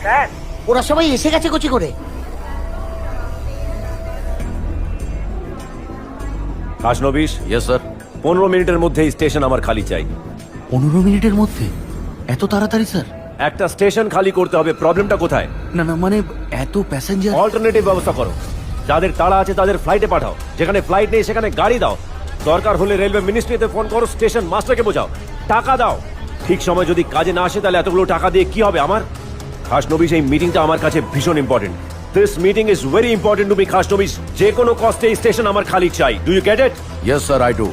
Sir ওরা সবাই এসে গেছে কোচি করে। Khasnabis, yes sir. 15 মিনিটের মধ্যে স্টেশন আমার খালি চাই। 15 মিনিটের মধ্যে? এত তাড়াতাড়ি স্যার? একটা স্টেশন খালি করতে হবে। প্রবলেমটা কোথায়? না না, মানে এত প্যাসেঞ্জার। অল্টারনেটিভ ব্যবস্থা করো। যাদের তাড়া আছে তাদের ফ্লাইটে পাঠাও, যেখানে ফ্লাইট নেই সেখানে গাড়ি দাও। দরকার হলে রেলওয়ে মিনিস্ট্রিতে ফোন করো, স্টেশন মাস্টারকে বোঝাও, টাকা দাও। ঠিক সময় যদি কাজে না আসে তাহলে এতগুলো টাকা দিয়ে কি হবে আমার? খাসনবিশ, এই মিটিংটা আমার কাছে ভীষণ important. This meeting is very important to me Khasnabish. যে কোনো কস্টে স্টেশন আমার খালি চাই। Do you get it? Yes sir, I do.